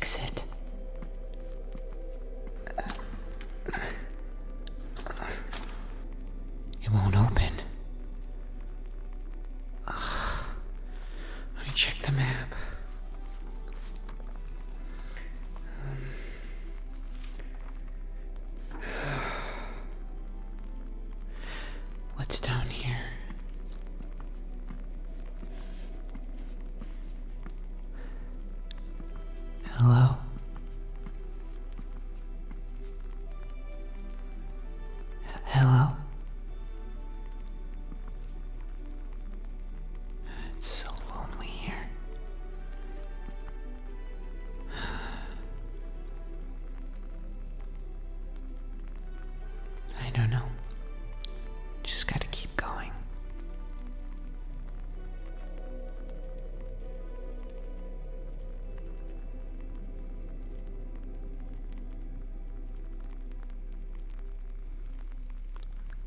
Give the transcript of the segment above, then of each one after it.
exit. It won't open. Let me check the map. What's down here? Hello? Hello? It's so lonely here. I don't know. Just gotta keep going.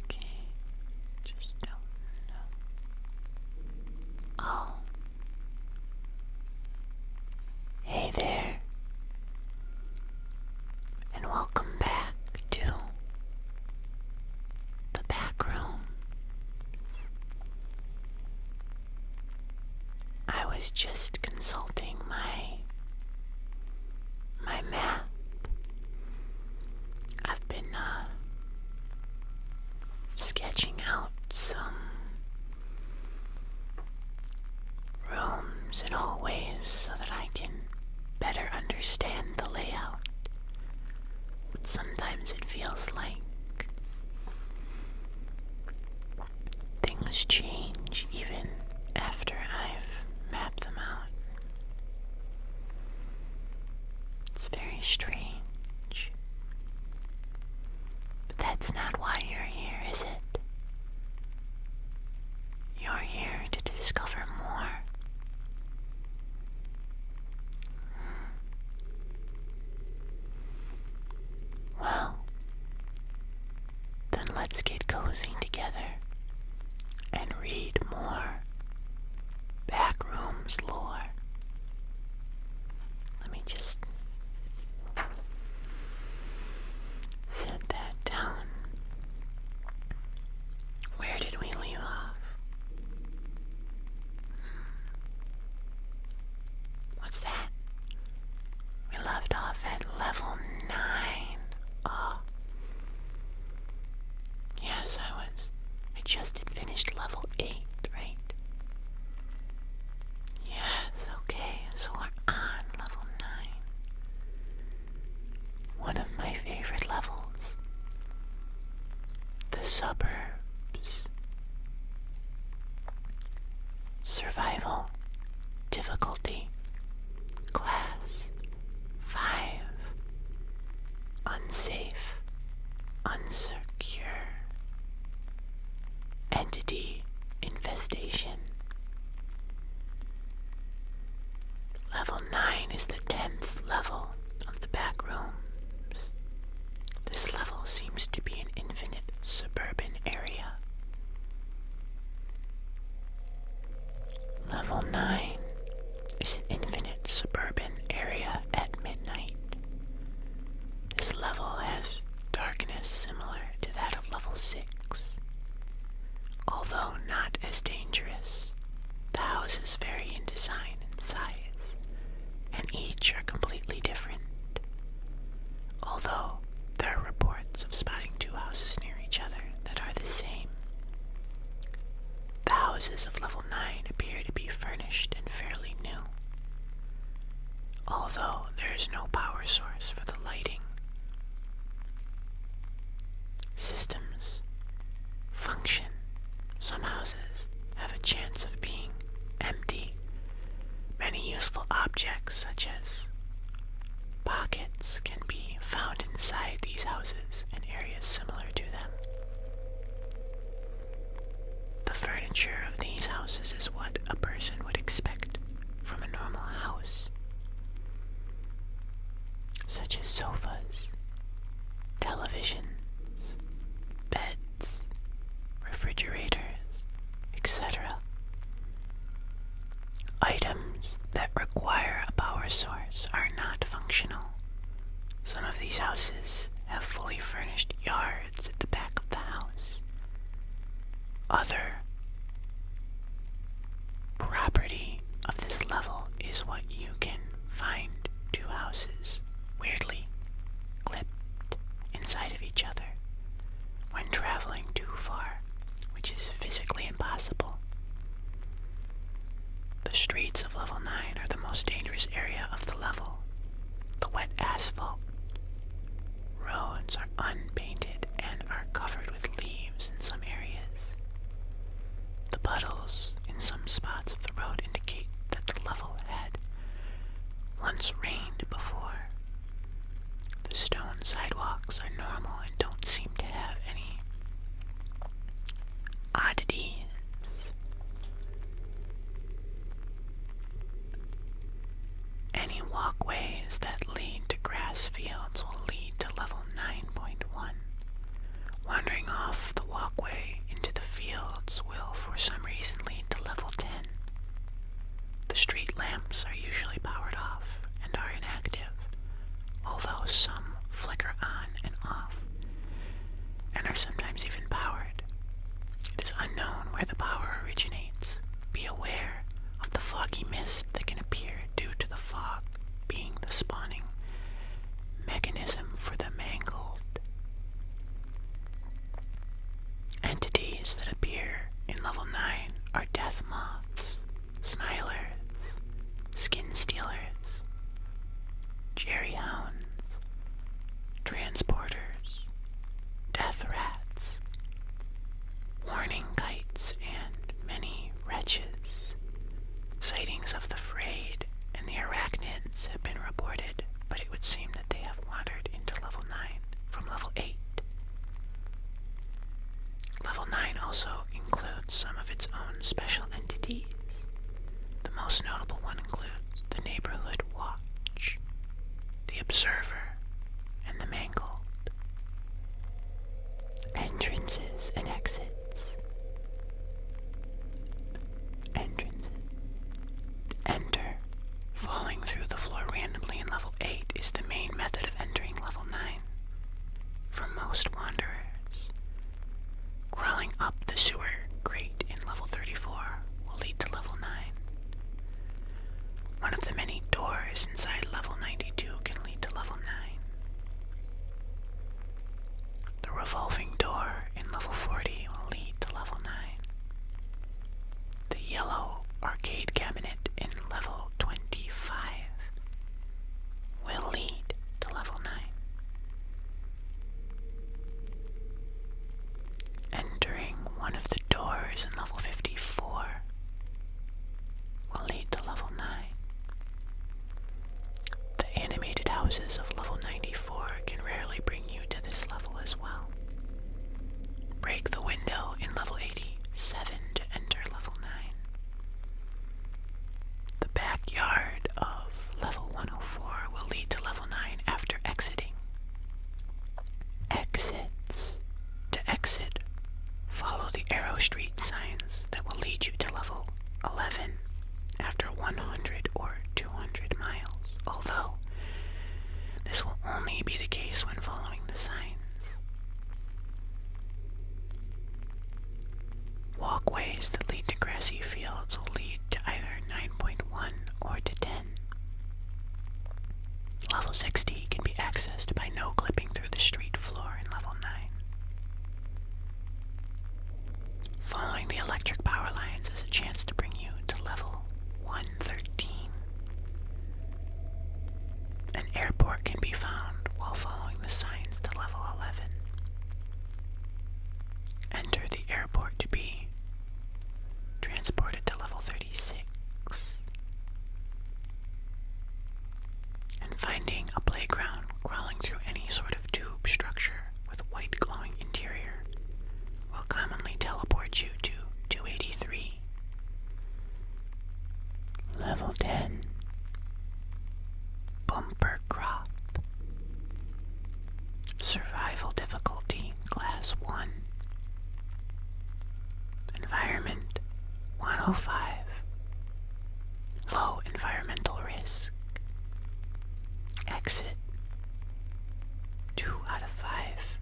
Okay, just don't know. Oh. Hey there. And welcome back to the Backrooms. I was just consulting my map. I've been sketching out some rooms and hallways so that I can better understand the layout. But sometimes it feels like things change even after I've mapped them out. It's very strange. But that's not why you're here, is it? You're here to discover more. Well, then let's get cozy together and read more Backrooms lore. Let me just set that down. Where did we leave off? What's that? We left off at level 9. Oh. Yes, I just had finished level 8, right? Yes, okay, so we're on level 9. One of my favorite levels. The suburbs. Survival. Difficulty. Class. 5. Unsafe. Unsecure. Entity. Infestation. Level 9 is the 10th level of the Backrooms. This level seems to be an infinite suburban area. Level 9 is an infinite suburban area at midnight. This level has darkness similar to that of level 6. Although not as dangerous, the houses vary in design and size, and each are completely different. Although there are reports of spotting 2 houses near each other that are the same. The houses of level 9 appear to be furnished and fairly new, although there is no power source for the lighting. Systems function. Some houses have a chance of being empty. Many useful objects, such as pockets, can be found inside these houses in areas similar to them. The furniture of these houses is what a person would expect from a normal house, such as sofas, televisions, beds, refrigerators, etc. Items that require a power source are not functional. Any walkways that lead to grass fields will lead to level 9.1. Wandering off the walkway into the fields will, for some reason, lead to level 10. The street lamps are usually powered off and are inactive, although some flicker on and off, and are sometimes even powered. It is unknown where the power originates. Be aware of the foggy mist that can appear due to the fog being the spawning mechanism for the mangled. Entities that appear in level 9 are death moths, smilers, skin stealers, jerry hounds, transporters, death rats, warning kites, and many wretches. Sightings of the frayed and the arachnids have been reported, but it would seem that they have wandered into level 9 from level 8. Level 9 also includes some of its own special entities. The most notable one includes the Neighborhood Watch, the Observer, and the Mangled. Entrances and exits. Entrances. Enter. Falling through the floor randomly in level 8 is the main method of entering level 9. For most wanderers, crawling up the sewer grate in level 34 will lead to level 9. One of the many doors inside level 92 can lead to level 9. The revolving door in level 40 will lead to level 9. The yellow arcade cabinet in level 25 will lead to level 9. Entering one of the doors in level 54 will lead to level 9. The animated houses of level 94 can rarely bring you to this level as well. Break the window in level 87 to enter level 9. The backyard of level 104 will lead to level 9 after exiting. Exits. To exit, follow the Arrow Street signs that will lead you to level 11 after 100 or 200 miles, although this will only be the case when following the signs. Walkways that lead to grassy fields will lead to either 9.1 or to 10. Level 60 can be accessed by no-clipping through the street floor in level 9. Following the electric power lines is a chance to bring you to level 113. An airport can be found while following the signs to level 11. Enter the airport to be transported to level 36. And finding a playground crawling through any sort of tube structure with white glowing interior will commonly teleport you to 283. Level 10. Bumper crop. Survival difficulty class 1. Environment 105. Low environmental risk. Exit 2 out of 5.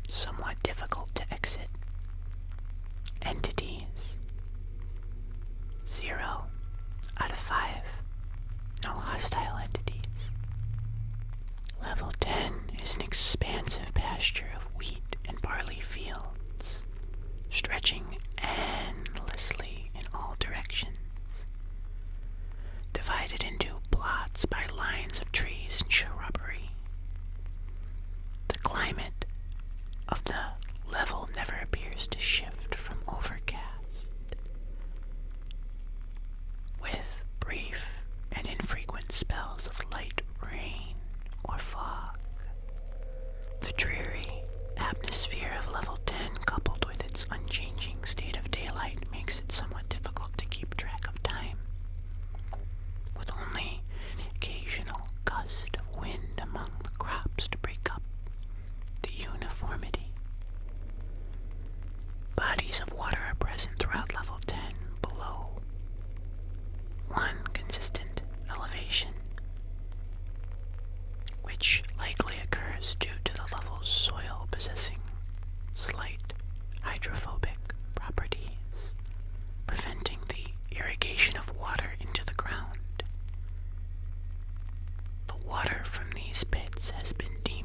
Somewhat difficult to exit. Entities 0 out of 5. No hostile entities. Level 10 is an expansive pasture of wheat and barley fields, stretching endlessly in all directions, divided into plots by lines of trees and shrubs.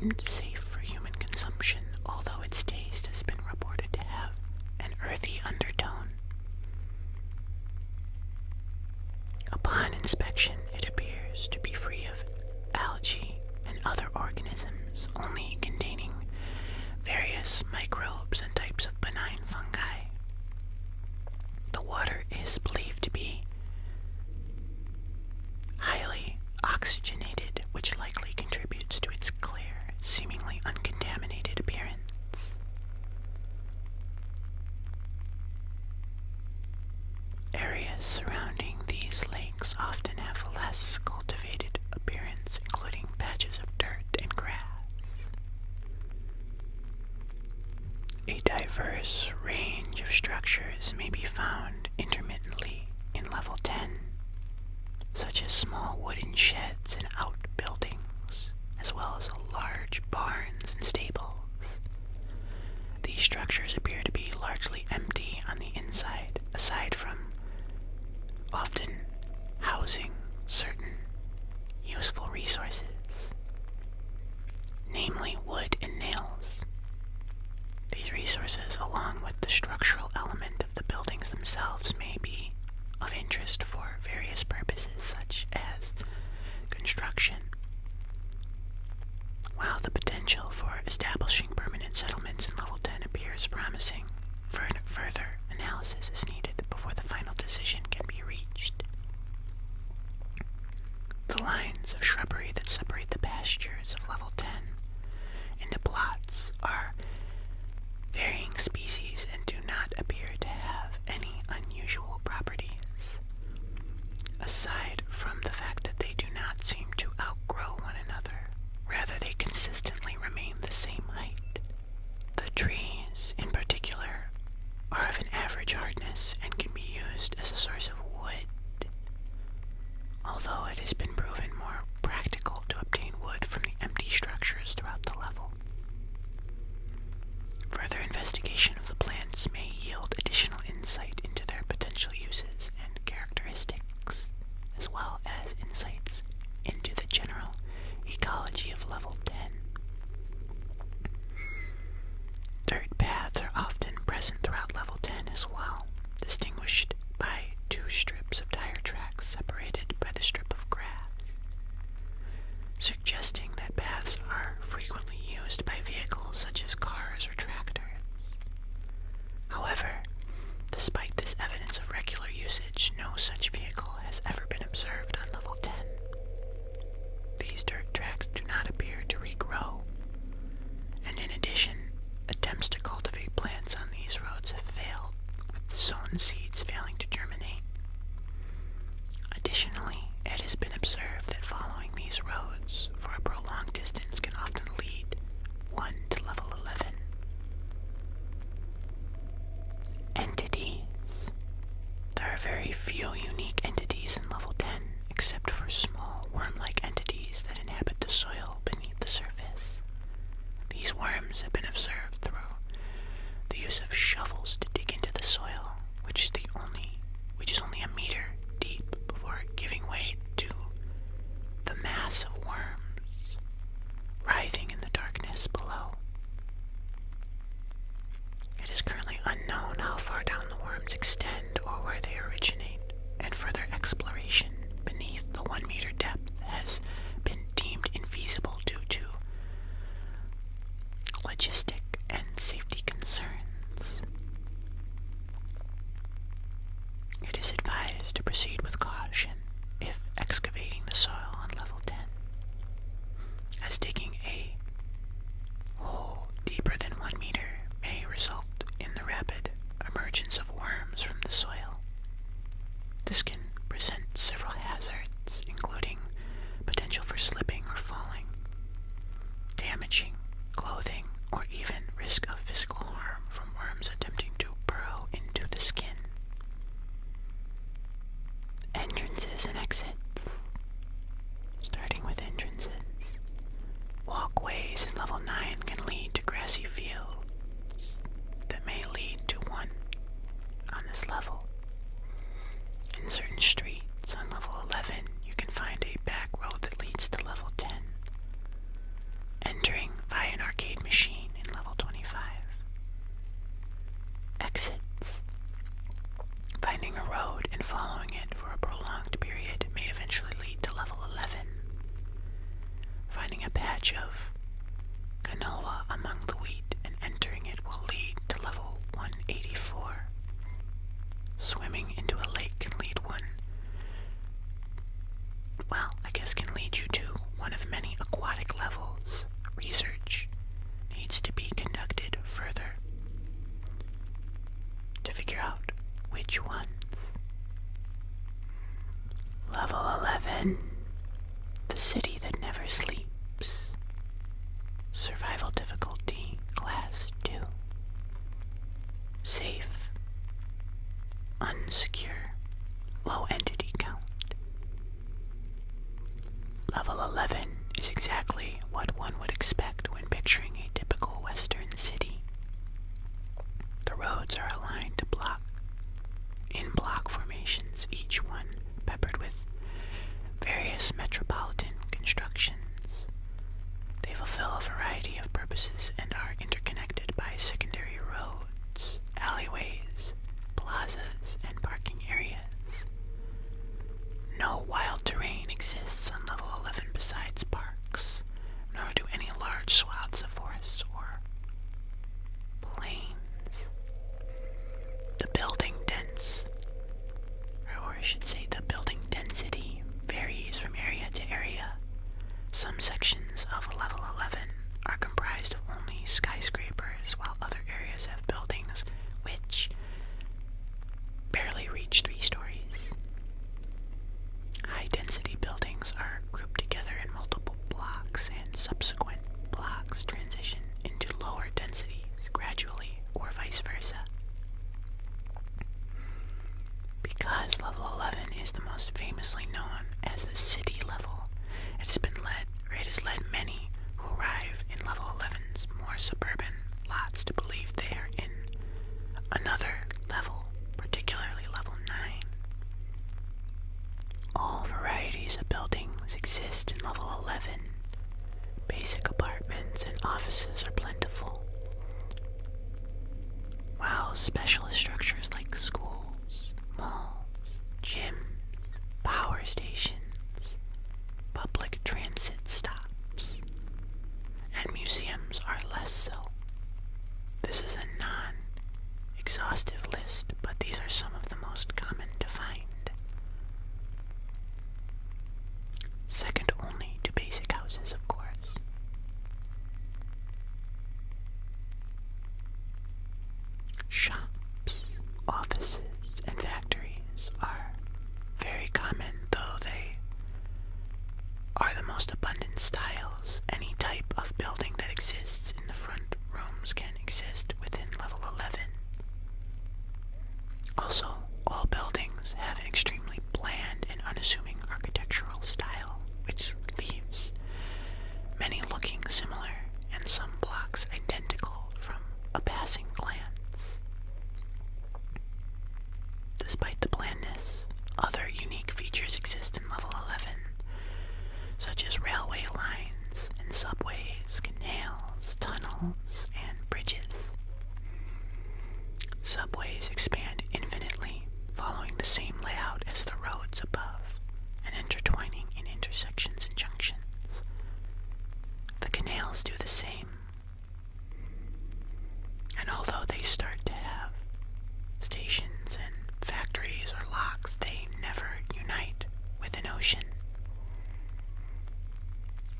deemed safe for human consumption, although its taste has been reported to have an earthy undertone. Upon inspection, it appears to be free of algae and other organisms, only containing various microbes and types of benign fungi. The water is believed to be highly oxygenated, which likely contributes to its clear, seemingly uncontaminated appearance. Areas surrounding these lakes often have less cultivated appearance, including patches of dirt and grass. A diverse range of structures may be found intermittently in level 10, such as small wooden sheds and outbuildings, as well as large barns and stables. These structures appear to be largely empty on the inside, aside from often housing certain useful resources, namely wood and nails. These resources, along with the structural element of the buildings themselves, may be of interest for various purposes such as construction. While the potential for establishing permanent settlements in level 10 appears promising, further analysis is needed before the final decision can be reached. The lines of shrubbery that separate the pastures of level 10 into plots are varying species and do not appear to have any unusual properties, aside from the fact that they do not seem to outgrow one another. Rather, they consistently remain the same height. The trees, in particular, are of an average hardness and can be used as a source of wood, although it has been proven more practical to obtain wood from the empty structures throughout the level. Further investigation of the plants may yield additional insight into their potential uses and characteristics, as well as insights into the general ecology of level 10. Dirt paths are often present throughout level 10 as well, distinguished by 2 strips of tire tracks separated by the strip of grass, suggesting that paths are frequently used by vehicles such as cars or tractors. However, despite this evidence of regular usage, no such vehicle has ever been observed on level 10. These dirt tracks do not appear to regrow, and in addition, attempts to cultivate plants on these roads have failed, with sown seeds failing to germinate. Additionally, it has been observed that following these roads for a prolonged Level 11 is exactly what one would expect when picturing a typical western city. The roads are aligned to block formations, each one peppered with various metropolitan constructions. They fulfill a variety of purposes and are interconnected by secondary roads, alleyways, plazas, and parking areas. No wild terrain exists on level 11 besides parks, nor do any large swaths of forests or plains. The building density varies from area to area. Some sections of level 11 are comprised of only skyscrapers, while other areas have buildings which barely reach 3 stories. High-density buildings are grouped together in multiple blocks, and subsequent blocks transition into lower densities gradually, or vice versa. Because level 11 is the most famously known as the city level, it has led many who arrive in level 11's more suburban lots to believe they are in another level, particularly level 9. All varieties of buildings exist in level 11. Basic apartments and offices are plentiful, while specialist structures like schools, malls, gyms, power stations, public transit stops, and museums are less so. This is a non-exhaustive list, but these are some of the most common to find. Second only to basic houses, of course. Shops, offices, and factories are very common, though they are the most abundant styles. Any type of building that exists in the front rooms can exist within level 11. Also, all buildings have an extremely bland and unassuming architectural style, which leaves many looking similar and some blocks identical from a passing glance. Despite the blandness, other unique features exist in level 11, such as railway lines and subways, canals, tunnels, and bridges. Subways expand infinitely, following the same layout as the roads above, and intertwining in intersections and junctions. The canals do the same, and although they start to have stations and factories or locks, they never unite with an ocean.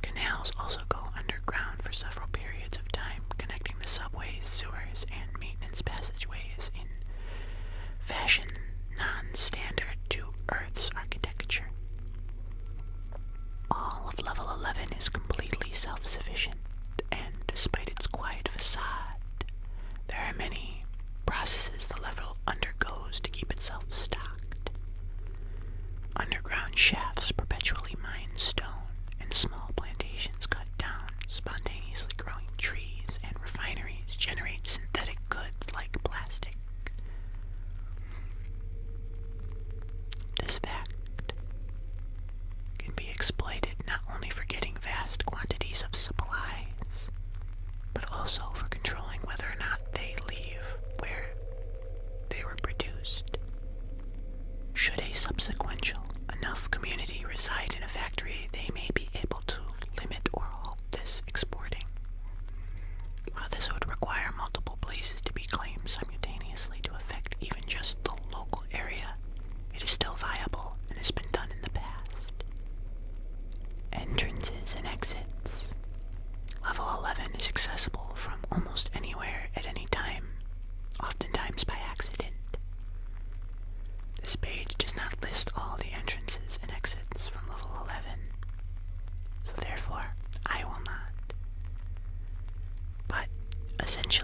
Canals also go underground for several periods of time, connecting the subways, sewers, and maintenance passageways in fashion non-standard to Earth's architecture. All of level 11 is completely self-sufficient, and despite its quiet facade, there are many processes the level undergoes to keep itself stocked. Underground shafts perpetually mine stone, and small plantations cut down spontaneously growing trees, and refineries generate synthetic goods like plastic. This fact can be exploited not only for getting vast quantities of supplies, but also for controlling whether or not they leave where they were produced. Should a subsequential enough community reside in a factory, they may be able to limit or halt this exporting. While this would require multiple places to be claimed simultaneously to affect even just the local area, it is still viable and has been done in the past. Entrances and exits. Level 11 is accessible from almost anywhere at any time, oftentimes by accident. This page does not list all the entrances and exits from level 11, so therefore I will not. But essentially,